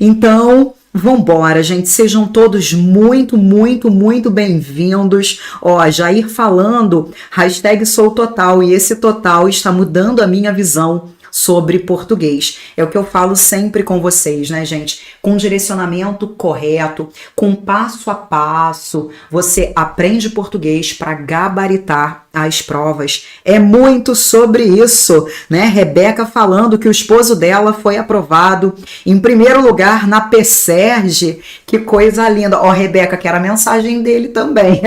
Então, vambora, gente. Sejam todos muito, muito, muito bem-vindos. Ó, Jair falando, #sou total, e esse total está mudando a minha visão sobre português. É o que eu falo sempre com vocês, né, gente? Com direcionamento correto, com passo a passo, você aprende português para gabaritar as provas. É muito sobre isso, né? Rebeca falando que o esposo dela foi aprovado em primeiro lugar na PSERG. Que coisa linda. Ó, Rebeca, que era a mensagem dele também.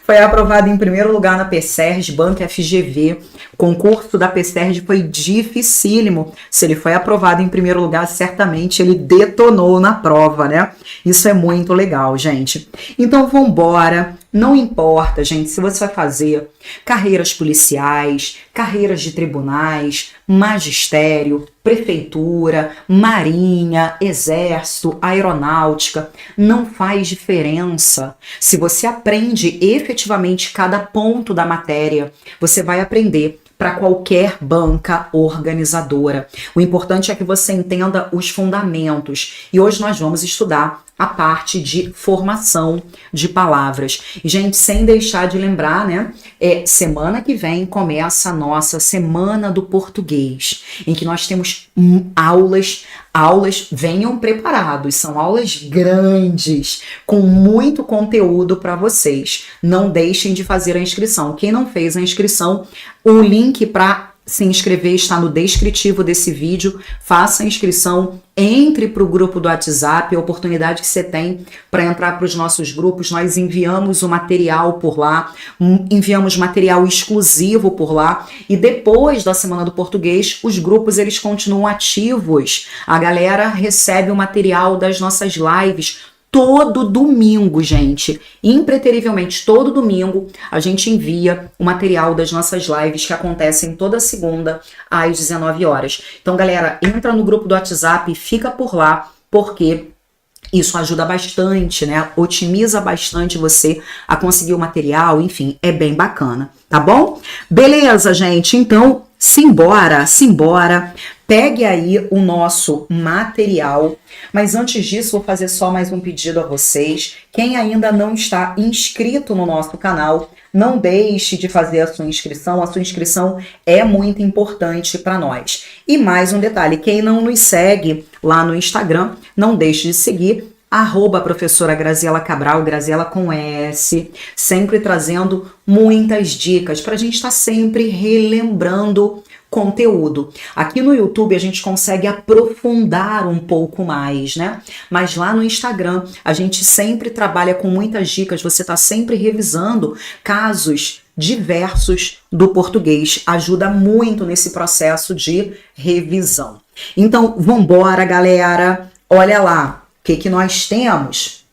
Foi aprovado em primeiro lugar na PSERG, Banco FGV. O concurso da PSERG foi dificílimo. Se ele foi aprovado em primeiro lugar, certamente ele detonou na prova, né? Isso é muito legal, gente. Então, vambora. Não importa, gente, se você vai fazer carreiras policiais, carreiras de tribunais, magistério, prefeitura, marinha, exército, aeronáutica, não faz diferença. Se você aprende efetivamente cada ponto da matéria, você vai aprender para qualquer banca organizadora. O importante é que você entenda os fundamentos. E hoje nós vamos estudar a parte de formação de palavras. E, gente, sem deixar de lembrar, né? Semana que vem começa a nossa Semana do Português, em que nós temos aulas, venham preparados, são aulas grandes, com muito conteúdo para vocês. Não deixem de fazer a inscrição. Quem não fez a inscrição, o link para se inscrever está no descritivo desse vídeo. Faça a inscrição, entre para o grupo do WhatsApp, a oportunidade que você tem para entrar para os nossos grupos. Nós enviamos o material por lá, enviamos material exclusivo por lá, e depois da Semana do Português, os grupos eles continuam ativos. A galera recebe o material das nossas lives todo domingo, gente. Impreterivelmente, todo domingo, a gente envia o material das nossas lives que acontecem toda segunda às 19 horas. Então, galera, entra no grupo do WhatsApp e fica por lá, porque isso ajuda bastante, né? Otimiza bastante você a conseguir o material, enfim, é bem bacana, tá bom? Beleza, gente? Então, simbora. Pegue aí o nosso material, mas antes disso vou fazer só mais um pedido a vocês. Quem ainda não está inscrito no nosso canal, não deixe de fazer a sua inscrição é muito importante para nós. E mais um detalhe, quem não nos segue lá no Instagram, não deixe de seguir, @professora Graziela Cabral, Graziela com S, sempre trazendo muitas dicas para a gente estar sempre relembrando conteúdo. Aqui no YouTube a gente consegue aprofundar um pouco mais, né? Mas lá no Instagram a gente sempre trabalha com muitas dicas, você está sempre revisando casos diversos do português, ajuda muito nesse processo de revisão. Então, vambora, galera. Olha lá, o que nós temos?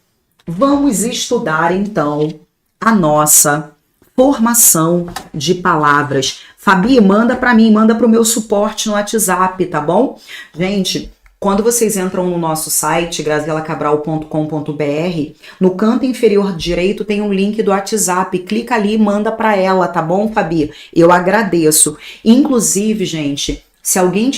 Vamos estudar então a nossa formação de palavras. Fabi, manda para mim, manda para o meu suporte no WhatsApp, tá bom? Gente, quando vocês entram no nosso site, grazielacabral.com.br, no canto inferior direito tem um link do WhatsApp, clica ali e manda para ela, tá bom, Fabi? Eu agradeço. Inclusive, gente, se alguém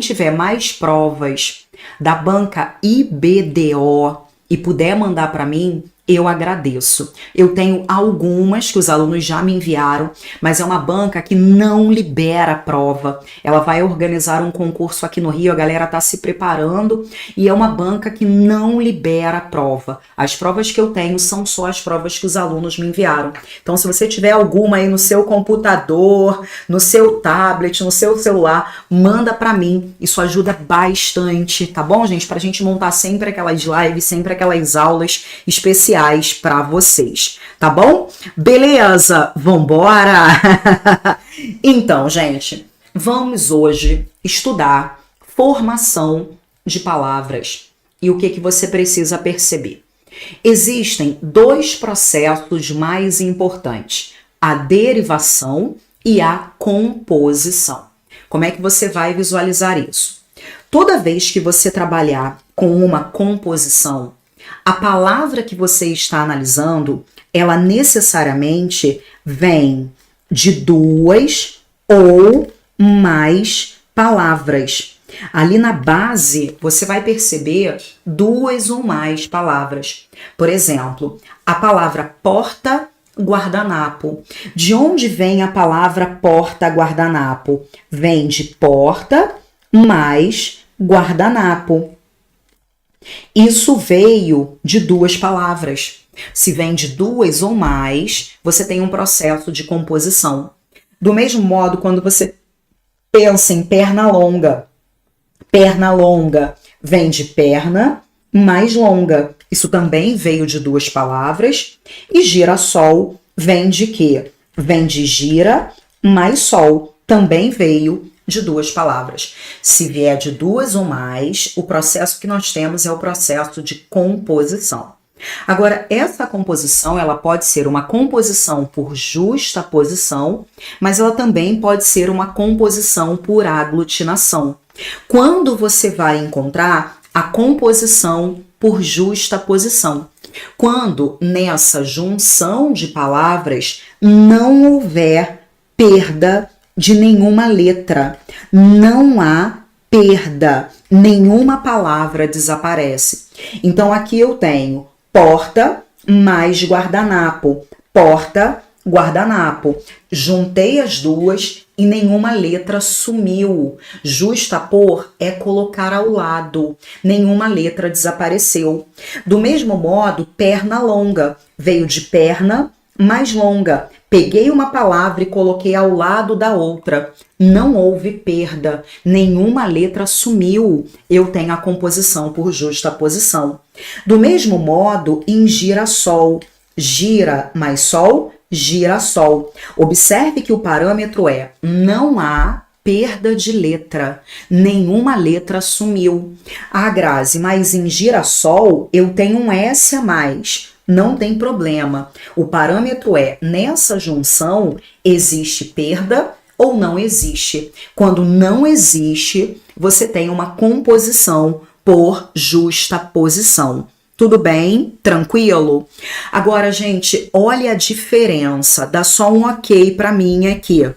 tiver mais provas da banca IBDO e puder mandar para mim, eu agradeço. Eu tenho algumas que os alunos já me enviaram, mas é uma banca que não libera a prova. Ela vai organizar um concurso aqui no Rio, a galera tá se preparando, e é uma banca que não libera a prova. As provas que eu tenho são só as provas que os alunos me enviaram. Então, se você tiver alguma aí no seu computador, no seu tablet, no seu celular, manda para mim. Isso ajuda bastante, tá bom, gente? Pra gente montar sempre aquelas lives, sempre aquelas aulas especiais para vocês, tá bom? Beleza, vambora! Então, gente, vamos hoje estudar formação de palavras e o que você precisa perceber. Existem dois processos mais importantes, a derivação e a composição. Como é que você vai visualizar isso? Toda vez que você trabalhar com uma composição, a palavra que você está analisando, ela necessariamente vem de duas ou mais palavras. Ali na base, você vai perceber duas ou mais palavras. Por exemplo, a palavra porta, guardanapo. De onde vem a palavra porta, guardanapo? Vem de porta mais guardanapo. Isso veio de duas palavras. Se vem de duas ou mais, você tem um processo de composição. Do mesmo modo, quando você pensa em perna longa vem de perna mais longa. Isso também veio de duas palavras. E girassol vem de quê? Vem de gira mais sol. Também veio de duas palavras. Se vier de duas ou mais, o processo que nós temos é o processo de composição. Agora, essa composição, ela pode ser uma composição por justaposição, mas ela também pode ser uma composição por aglutinação. Quando você vai encontrar a composição por justaposição? Quando nessa junção de palavras não houver perda de nenhuma letra, não há perda, nenhuma palavra desaparece. Então aqui eu tenho porta mais guardanapo, porta, guardanapo. Juntei as duas e nenhuma letra sumiu. Justapor é colocar ao lado, nenhuma letra desapareceu. Do mesmo modo, perna longa, veio de perna mais longa. Peguei uma palavra e coloquei ao lado da outra. Não houve perda, nenhuma letra sumiu. Eu tenho a composição por justaposição. Do mesmo modo, em girassol, gira mais sol, girassol. Observe que o parâmetro é não há perda de letra, nenhuma letra sumiu. Ah, Grazi, mas em girassol eu tenho um S a mais. Não tem problema. O parâmetro é, nessa junção, existe perda ou não existe. Quando não existe, você tem uma composição por justaposição. Tudo bem? Tranquilo? Agora, gente, olha a diferença. Dá só um ok para mim aqui.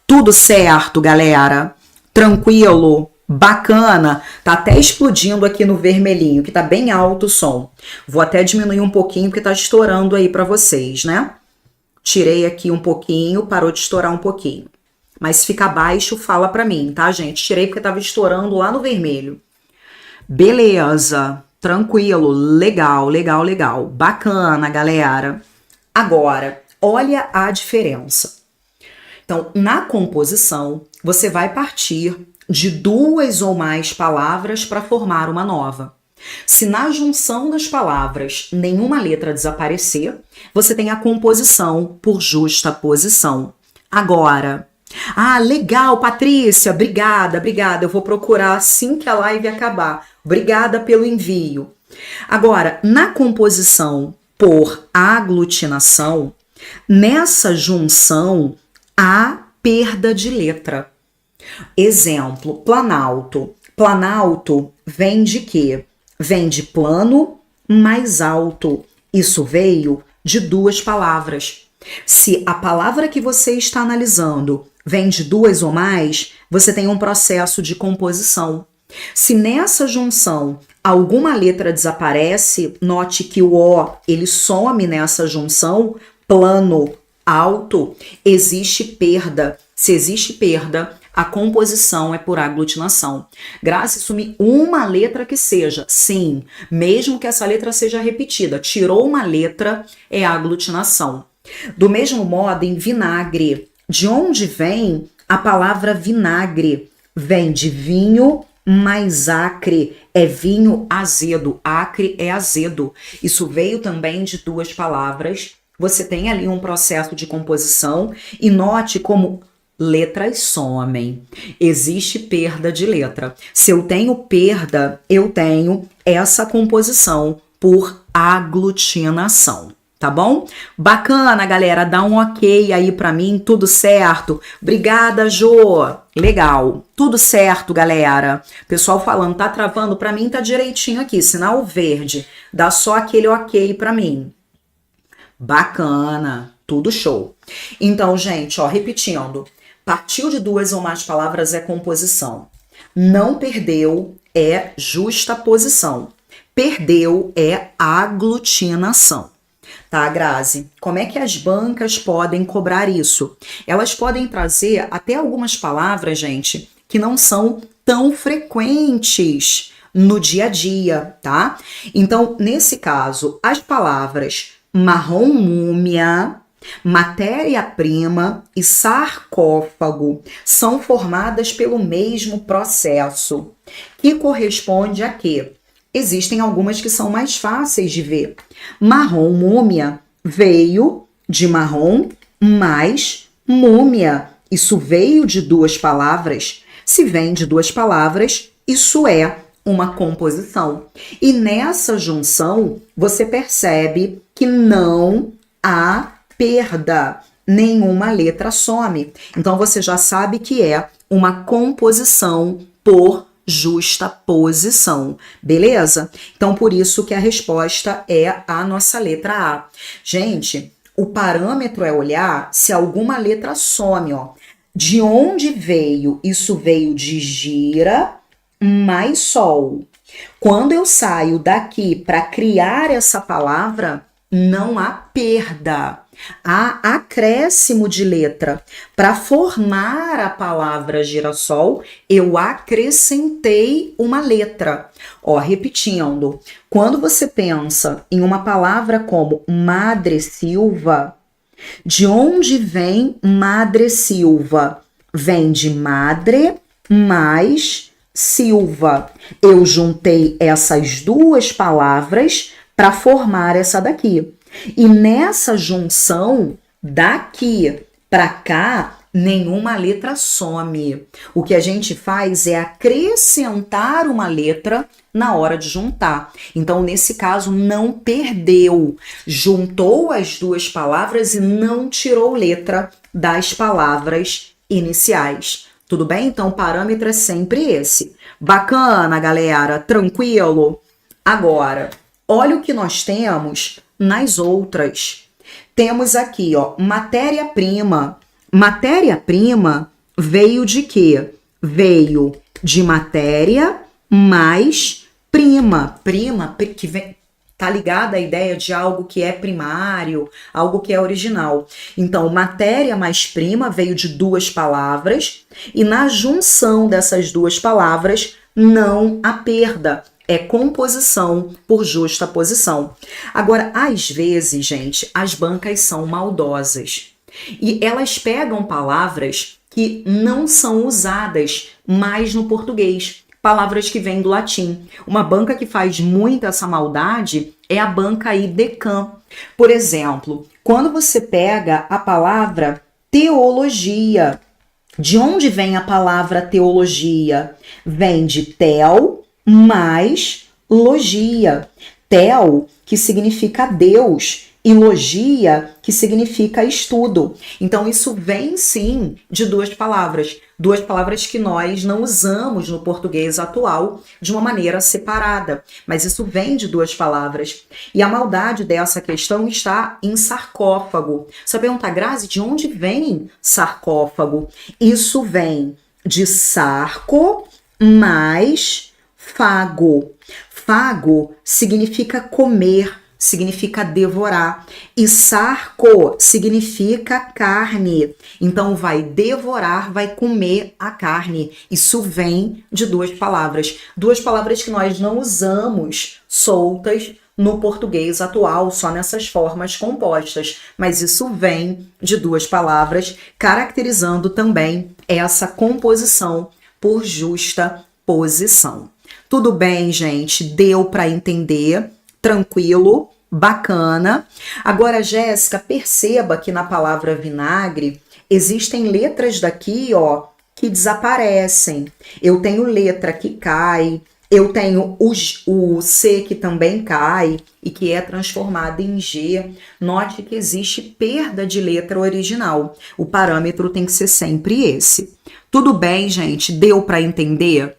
Tudo certo, galera? Tranquilo? Bacana, tá até explodindo aqui no vermelhinho, que tá bem alto o som. Vou até diminuir um pouquinho, porque tá estourando aí pra vocês, né? Tirei aqui um pouquinho, parou de estourar um pouquinho. Mas se ficar baixo, fala pra mim, tá, gente? Tirei porque tava estourando lá no vermelho. Beleza, tranquilo, legal, legal, legal. Bacana, galera. Agora, olha a diferença. Então, na composição, você vai partir de duas ou mais palavras para formar uma nova. Se na junção das palavras nenhuma letra desaparecer, você tem a composição por justaposição. Agora, legal, Patrícia, obrigada. Eu vou procurar assim que a live acabar. Obrigada pelo envio. Agora, na composição por aglutinação, nessa junção há perda de letra. Exemplo, planalto. Planalto vem de quê? Vem de plano mais alto. Isso veio de duas palavras. Se a palavra que você está analisando vem de duas ou mais, você tem um processo de composição. Se nessa junção alguma letra desaparece, note que o O ele some nessa junção, plano, alto, existe perda. Se existe perda, a composição é por aglutinação. Graça, sumir uma letra que seja. Sim, mesmo que essa letra seja repetida. Tirou uma letra, é aglutinação. Do mesmo modo, em vinagre. De onde vem a palavra vinagre? Vem de vinho mais acre. É vinho azedo. Acre é azedo. Isso veio também de duas palavras. Você tem ali um processo de composição. E note como letras somem. Existe perda de letra. Se eu tenho perda, eu tenho essa composição por aglutinação. Tá bom? Bacana, galera. Dá um ok aí pra mim. Tudo certo? Obrigada, Jô. Legal. Tudo certo, galera. Pessoal falando, tá travando? Pra mim tá direitinho aqui. Sinal verde. Dá só aquele ok pra mim. Bacana. Tudo show. Então, gente, ó, repetindo. Partiu de duas ou mais palavras é composição. Não perdeu é justaposição. Perdeu é aglutinação. Tá, Grazi? Como é que as bancas podem cobrar isso? Elas podem trazer até algumas palavras, gente, que não são tão frequentes no dia a dia, tá? Então, nesse caso, as palavras marrom múmia, matéria-prima e sarcófago são formadas pelo mesmo processo, que corresponde a quê? Existem algumas que são mais fáceis de ver. Marrom múmia veio de marrom mais múmia. Isso veio de duas palavras. Se vem de duas palavras, isso é uma composição. E nessa junção, você percebe que não há perda. Nenhuma letra some. Então, você já sabe que é uma composição por justaposição, beleza? Então, por isso que a resposta é a nossa letra A. Gente, o parâmetro é olhar se alguma letra some, ó. De onde veio? Isso veio de gira mais sol. Quando eu saio daqui para criar essa palavra, não há perda. Há acréscimo de letra. Para formar a palavra girassol, eu acrescentei uma letra. Ó, repetindo, quando você pensa em uma palavra como Madre Silva, de onde vem Madre Silva? Vem de madre mais Silva. Eu juntei essas duas palavras para formar essa daqui. E nessa junção, daqui para cá, nenhuma letra some. O que a gente faz é acrescentar uma letra na hora de juntar. Então, nesse caso, não perdeu. Juntou as duas palavras e não tirou letra das palavras iniciais. Tudo bem? Então, o parâmetro é sempre esse. Bacana, galera? Tranquilo? Agora, olha o que nós temos nas outras. Temos aqui, ó, matéria-prima. Matéria-prima veio de quê? Veio de matéria mais prima. Prima que vem, tá ligada à ideia de algo que é primário, algo que é original. Então, matéria mais prima veio de duas palavras e na junção dessas duas palavras não há perda. É composição por justaposição. Agora, às vezes, gente, as bancas são maldosas. E elas pegam palavras que não são usadas mais no português. Palavras que vêm do latim. Uma banca que faz muito essa maldade é a banca IDECAM. Por exemplo, quando você pega a palavra teologia, de onde vem a palavra teologia? Vem de tel mais logia. Tel, que significa Deus, e logia, que significa estudo. Então, isso vem, sim, de duas palavras que nós não usamos no português atual de uma maneira separada, mas isso vem de duas palavras. E a maldade dessa questão está em sarcófago. Você pergunta, Grazi, de onde vem sarcófago? Isso vem de sarco mais fago. Fago significa comer, significa devorar. E sarco significa carne. Então, vai devorar, vai comer a carne. Isso vem de duas palavras. Duas palavras que nós não usamos soltas no português atual, só nessas formas compostas. Mas isso vem de duas palavras, caracterizando também essa composição por justa posição. Tudo bem, gente? Deu para entender? Tranquilo? Bacana. Agora, Jéssica, perceba que na palavra vinagre existem letras daqui, ó, que desaparecem. Eu tenho letra que cai, eu tenho o C que também cai e que é transformado em G. Note que existe perda de letra original. O parâmetro tem que ser sempre esse. Tudo bem, gente? Deu para entender?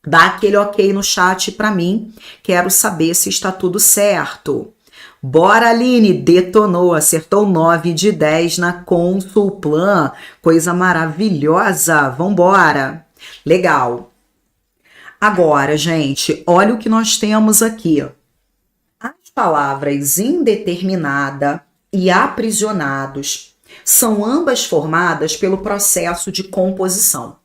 Dá aquele ok no chat para mim. Quero saber se está tudo certo. Bora, Aline! Detonou, acertou 9 de 10 na Consulplan. Coisa maravilhosa! Vambora! Legal! Agora, gente, olha o que nós temos aqui. As palavras indeterminada e aprisionados são ambas formadas pelo processo de composição.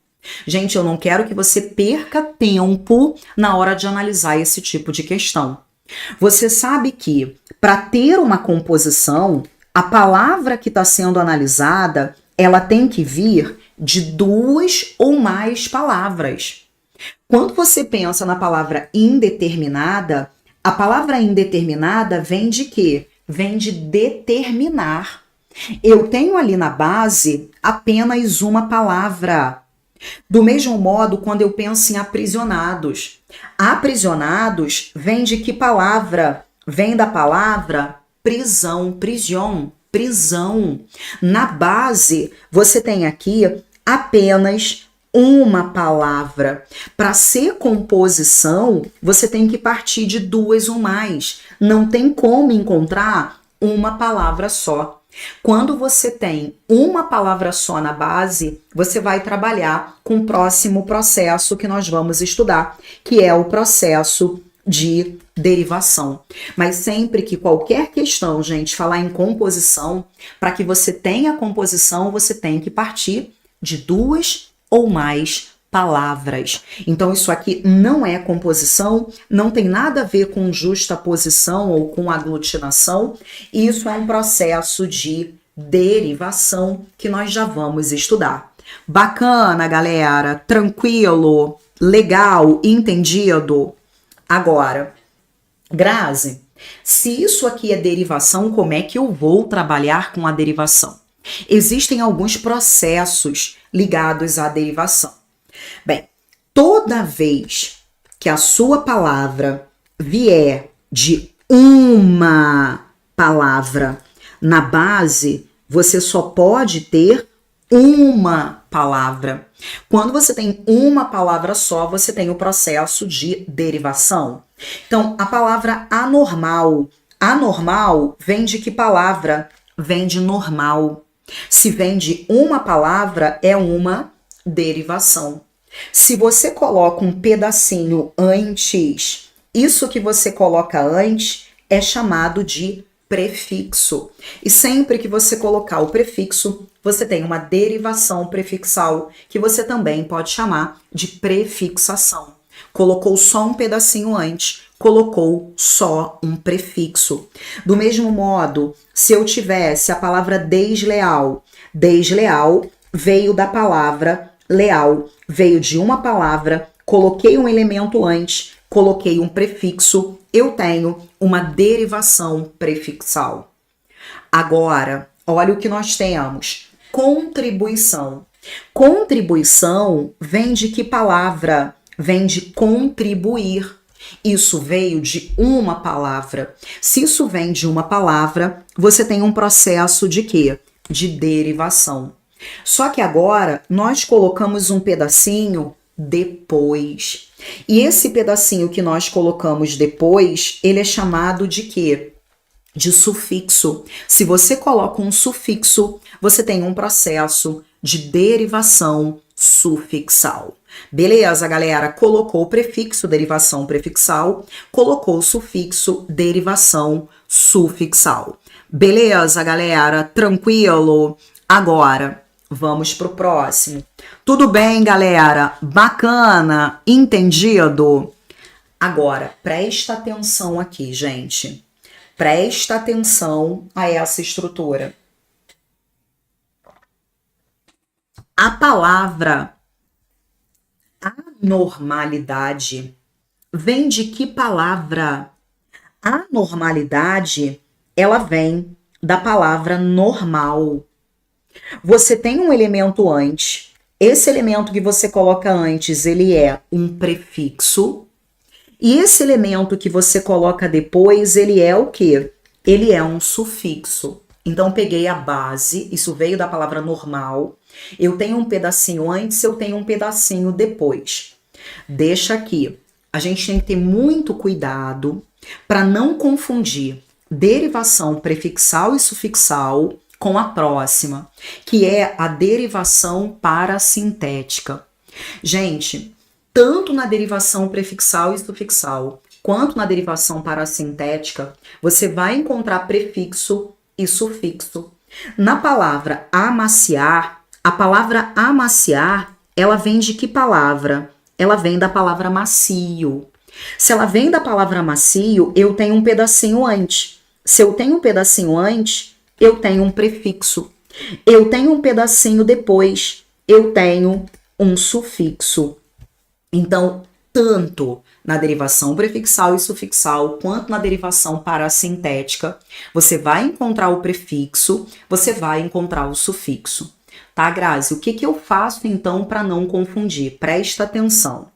Gente, eu não quero que você perca tempo na hora de analisar esse tipo de questão. Você sabe que, para ter uma composição, a palavra que está sendo analisada, ela tem que vir de 2 ou mais palavras. Quando você pensa na palavra indeterminada, a palavra indeterminada vem de quê? Vem de determinar. Eu tenho ali na base apenas uma palavra. Do mesmo modo, quando eu penso em aprisionados. Aprisionados vem de que palavra? Vem da palavra prisão, prision, prisão. Na base, você tem aqui apenas uma palavra. Para ser composição, você tem que partir de 2 ou mais. Não tem como encontrar uma palavra só. Quando você tem uma palavra só na base, você vai trabalhar com o próximo processo que nós vamos estudar, que é o processo de derivação. Mas sempre que qualquer questão, gente, falar em composição, para que você tenha composição, você tem que partir de 2 ou mais palavras. Então, isso aqui não é composição, não tem nada a ver com justaposição ou com aglutinação. Isso é um processo de derivação que nós já vamos estudar. Bacana, galera? Tranquilo? Legal? Entendido? Agora, Grazi, se isso aqui é derivação, como é que eu vou trabalhar com a derivação? Existem alguns processos ligados à derivação. Bem, toda vez que a sua palavra vier de uma palavra na base, você só pode ter uma palavra. Quando você tem uma palavra só, você tem o processo de derivação. Então, a palavra anormal. Anormal vem de que palavra? Vem de normal. Se vem de uma palavra, é uma derivação. Se você coloca um pedacinho antes, isso que você coloca antes é chamado de prefixo. E sempre que você colocar o prefixo, você tem uma derivação prefixal, que você também pode chamar de prefixação. Colocou só um pedacinho antes, colocou só um prefixo. Do mesmo modo, se eu tivesse a palavra desleal, desleal veio da palavra leal, veio de uma palavra, coloquei um elemento antes, coloquei um prefixo, eu tenho uma derivação prefixal. Agora, olha o que nós temos. Contribuição. Contribuição vem de que palavra? Vem de contribuir. Isso veio de uma palavra. Se isso vem de uma palavra, você tem um processo de quê? De derivação. Só que agora nós colocamos um pedacinho depois. E esse pedacinho que nós colocamos depois, ele é chamado de quê? De sufixo. Se você coloca um sufixo, você tem um processo de derivação sufixal. Beleza, galera? Colocou o prefixo, derivação prefixal, colocou o sufixo, derivação sufixal. Beleza, galera? Tranquilo? Agora, vamos pro próximo. Tudo bem, galera? Bacana? Entendido? Agora, presta atenção aqui, gente. Presta atenção a essa estrutura. A palavra anormalidade vem de que palavra? Anormalidade, ela vem da palavra normal. Você tem um elemento antes. Esse elemento que você coloca antes, ele é um prefixo. E esse elemento que você coloca depois, ele é o quê? Ele é um sufixo. Então, peguei a base, isso veio da palavra normal. Eu tenho um pedacinho antes, eu tenho um pedacinho depois. Deixa aqui. A gente tem que ter muito cuidado para não confundir derivação prefixal e sufixal com a próxima, que é a derivação parasintética. Gente, tanto na derivação prefixal e sufixal, quanto na derivação parassintética, você vai encontrar prefixo e sufixo. Na palavra amaciar, a palavra amaciar, ela vem de que palavra? Ela vem da palavra macio. Se ela vem da palavra macio, eu tenho um pedacinho antes. Se eu tenho um pedacinho antes, eu tenho um prefixo. Eu tenho um pedacinho depois, eu tenho um sufixo. Então, tanto na derivação prefixal e sufixal, quanto na derivação parassintética, você vai encontrar o prefixo, você vai encontrar o sufixo. Tá, Grazi? O que eu faço, então, para não confundir? Presta atenção.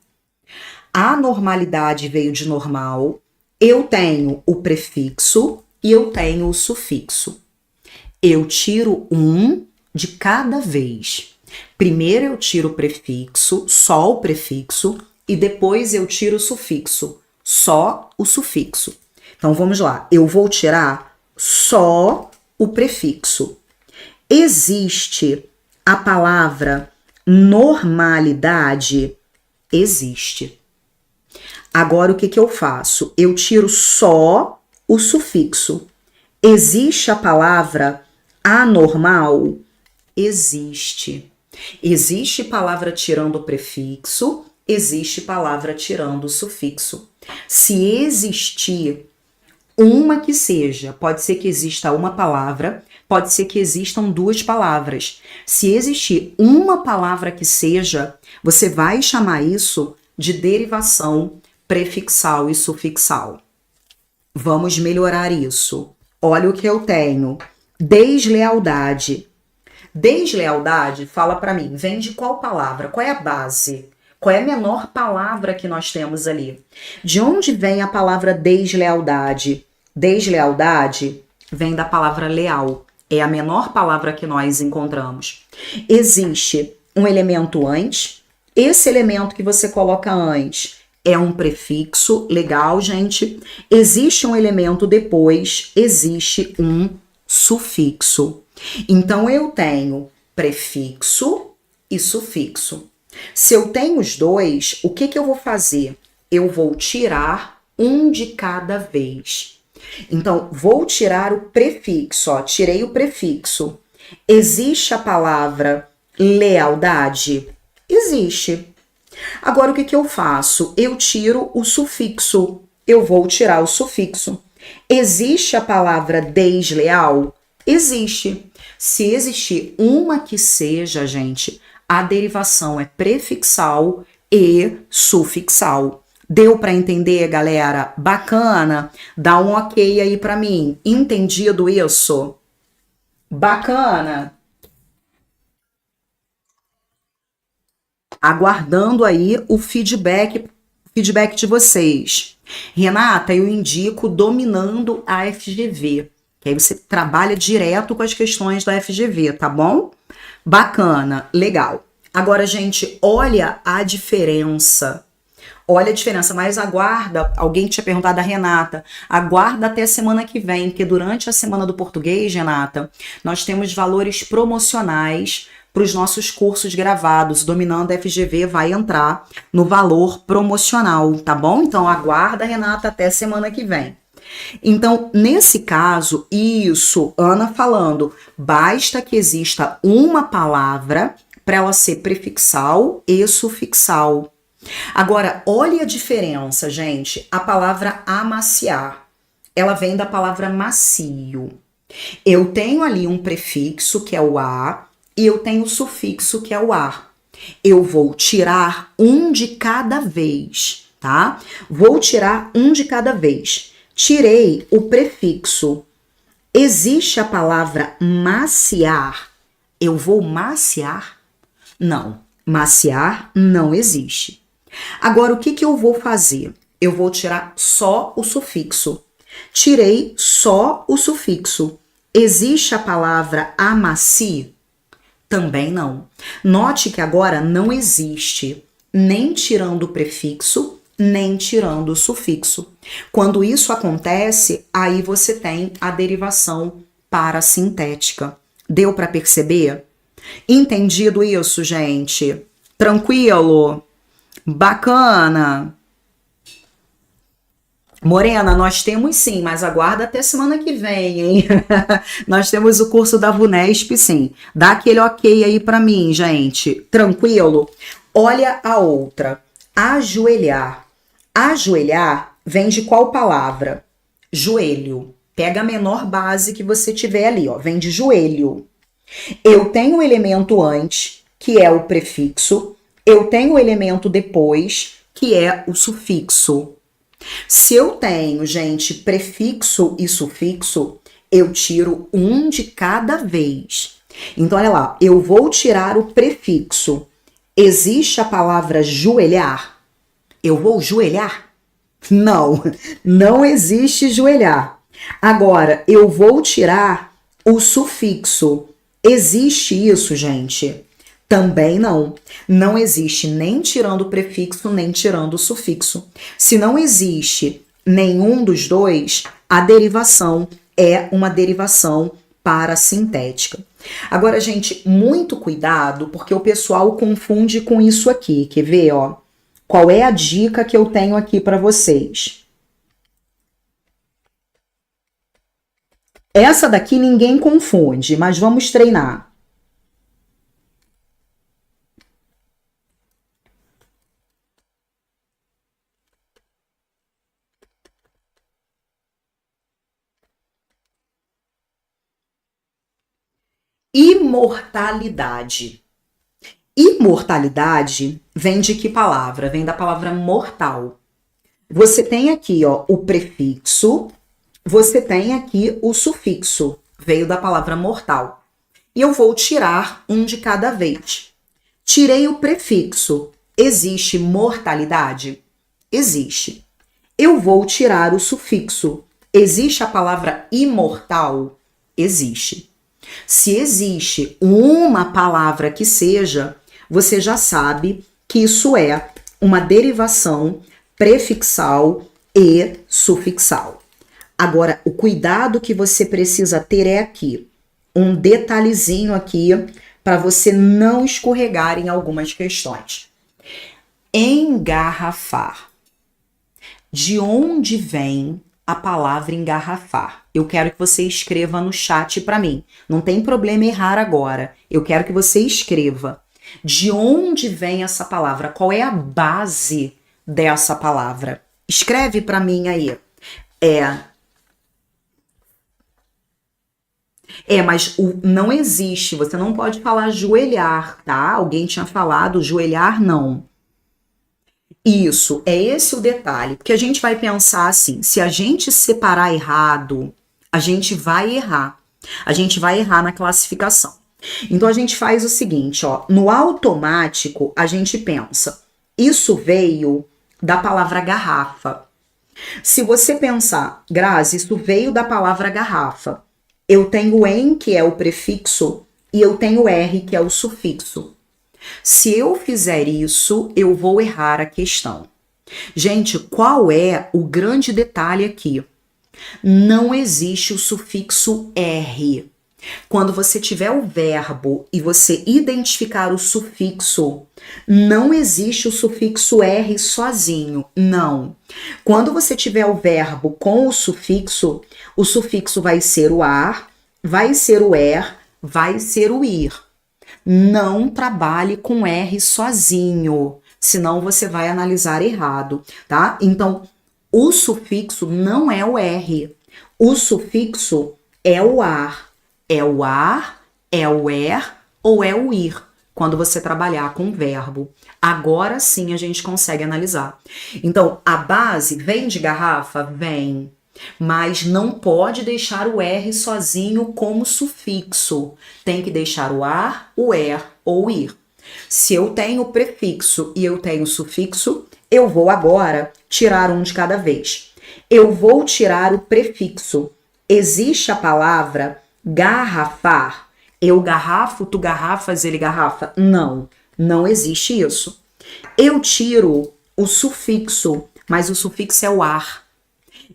A normalidade veio de normal, eu tenho o prefixo e eu tenho o sufixo. Eu tiro um de cada vez. Primeiro eu tiro o prefixo, só o prefixo, e depois eu tiro o sufixo, só o sufixo. Então vamos lá, eu vou tirar só o prefixo. Existe a palavra normalidade? Existe. Agora o que eu faço? Eu tiro só o sufixo. Existe a palavra anormal? Existe. Existe palavra tirando o prefixo, existe palavra tirando o sufixo. Se existir uma que seja, pode ser que exista uma palavra, pode ser que existam duas palavras. Se existir uma palavra que seja, você vai chamar isso de derivação prefixal e sufixal. Vamos melhorar isso. Olha o que eu tenho. Deslealdade. Deslealdade, fala para mim, vem de qual palavra? Qual é a base? Qual é a menor palavra que nós temos ali? De onde vem a palavra deslealdade? Deslealdade vem da palavra leal. É a menor palavra que nós encontramos. Existe um elemento antes. Esse elemento que você coloca antes é um prefixo. Legal, gente? Existe um elemento depois. Existe um sufixo. Então, eu tenho prefixo e sufixo. Se eu tenho os dois, o que eu vou fazer? Eu vou tirar um de cada vez. Então, vou tirar o prefixo, ó, tirei o prefixo. Existe a palavra lealdade? Existe. Agora, o que eu faço? Eu tiro o sufixo. Eu vou tirar o sufixo. Existe a palavra desleal? Existe. Se existir uma que seja, gente, a derivação é prefixal e sufixal. Deu para entender, galera? Bacana? Dá um ok aí para mim. Entendido isso? Bacana? Aguardando aí o feedback de vocês. Renata, eu indico dominando a FGV, que aí você trabalha direto com as questões da FGV, tá bom? Bacana, legal. Agora, gente, olha a diferença. Olha a diferença, mas aguarda, alguém tinha perguntado a Renata, aguarda até a semana que vem, porque durante a semana do português, Renata, nós temos valores promocionais para os nossos cursos gravados. Dominando a FGV vai entrar no valor promocional, tá bom? Então aguarda, Renata, até semana que vem. Então, nesse caso, isso, Ana falando, basta que exista uma palavra para ela ser prefixal e sufixal. Agora, olha a diferença, gente. A palavra amaciar, ela vem da palavra macio. Eu tenho ali um prefixo, que é o a, e eu tenho o sufixo, que é o ar. Eu vou tirar um de cada vez, tá? Vou tirar um de cada vez. Tirei o prefixo. Existe a palavra maciar? Eu vou maciar? Não. Maciar não existe. Agora, o que eu vou fazer? Eu vou tirar só o sufixo. Tirei só o sufixo. Existe a palavra amaci? Também não. Note que agora não existe nem tirando o prefixo, nem tirando o sufixo. Quando isso acontece, aí você tem a derivação parassintética. Deu para perceber? Entendido isso, gente? Tranquilo? Bacana. Morena, nós temos sim, mas aguarda até semana que vem, hein? Nós temos o curso da VUNESP, sim. Dá aquele ok aí pra mim, gente. Tranquilo? Olha a outra. Ajoelhar. Ajoelhar vem de qual palavra? Joelho. Pega a menor base que você tiver ali, ó. Vem de joelho. Eu tenho o elemento antes, que é o prefixo. Eu tenho o elemento depois, que é o sufixo. Se eu tenho, gente, prefixo e sufixo, eu tiro um de cada vez. Então, olha lá, eu vou tirar o prefixo. Existe a palavra joelhar? Eu vou joelhar? Não, não existe joelhar. Agora, eu vou tirar o sufixo. Existe isso, gente? Também não. Não existe nem tirando o prefixo, nem tirando o sufixo. Se não existe nenhum dos dois, a derivação é uma derivação parasintética. Agora, gente, muito cuidado, porque o pessoal confunde com isso aqui. Quer ver, ó? Qual é a dica que eu tenho aqui para vocês? Essa daqui ninguém confunde, mas vamos treinar. Imortalidade. Imortalidade vem de que palavra? Vem da palavra mortal. Você tem aqui, ó, o prefixo, você tem aqui o sufixo, veio da palavra mortal. E eu vou tirar um de cada vez. Tirei o prefixo. Existe mortalidade? Existe. Eu vou tirar o sufixo. Existe a palavra imortal? Existe. Se existe uma palavra que seja, você já sabe que isso é uma derivação prefixal e sufixal. Agora, o cuidado que você precisa ter é aqui. Um detalhezinho aqui para você não escorregar em algumas questões. Engarrafar. De onde vem a palavra engarrafar? Eu quero que você escreva no chat para mim. Não tem problema errar agora. Eu quero que você escreva. De onde vem essa palavra? Qual é a base dessa palavra? Escreve para mim aí. Mas não existe. Você não pode falar ajoelhar, tá? Alguém tinha falado ajoelhar, não. Isso, é esse o detalhe. Porque a gente vai pensar assim, se a gente separar errado, a gente vai errar. A gente vai errar na classificação. Então a gente faz o seguinte, ó, no automático a gente pensa, isso veio da palavra garrafa. Se você pensar, Grazi, isso veio da palavra garrafa. Eu tenho em, que é o prefixo, e eu tenho r, que é o sufixo. Se eu fizer isso, eu vou errar a questão. Gente, qual é o grande detalhe aqui? Não existe o sufixo R. Quando você tiver o verbo e você identificar o sufixo, não existe o sufixo R sozinho, não. Quando você tiver o verbo com o sufixo vai ser o ar, vai ser o er, vai ser o ir. Não trabalhe com R sozinho, senão você vai analisar errado, tá? Então, o sufixo não é o R, o sufixo é o ar. É o ar, é o er ou é o ir, quando você trabalhar com verbo. Agora sim a gente consegue analisar. Então, a base vem de garrafa? Vem. Mas não pode deixar o R sozinho como sufixo. Tem que deixar o ar, o er ou o ir. Se eu tenho prefixo e eu tenho sufixo, eu vou agora tirar um de cada vez. Eu vou tirar o prefixo. Existe a palavra garrafar? Eu garrafo, tu garrafas, ele garrafa? Não, não existe isso. Eu tiro o sufixo, mas o sufixo é o ar.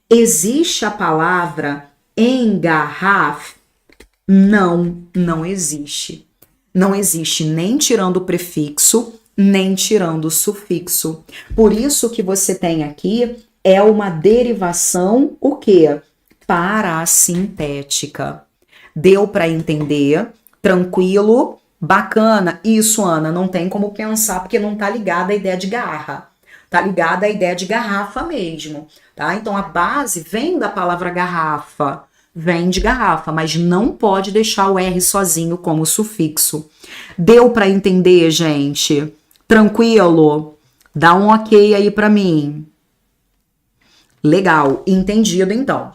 Existe a palavra engarraf? Não, não existe. Não existe nem tirando o prefixo nem tirando o sufixo. Por isso que você tem aqui é uma derivação, o quê? Parassintética. Deu para entender? Tranquilo? Bacana? Isso, Ana, não tem como pensar porque não tá ligada à ideia de garra. Tá ligada à ideia de garrafa mesmo, tá? Então a base vem da palavra garrafa, vem de garrafa, mas não pode deixar o R sozinho como sufixo. Deu para entender, gente? Tranquilo? Dá um ok aí para mim. Legal, entendido então.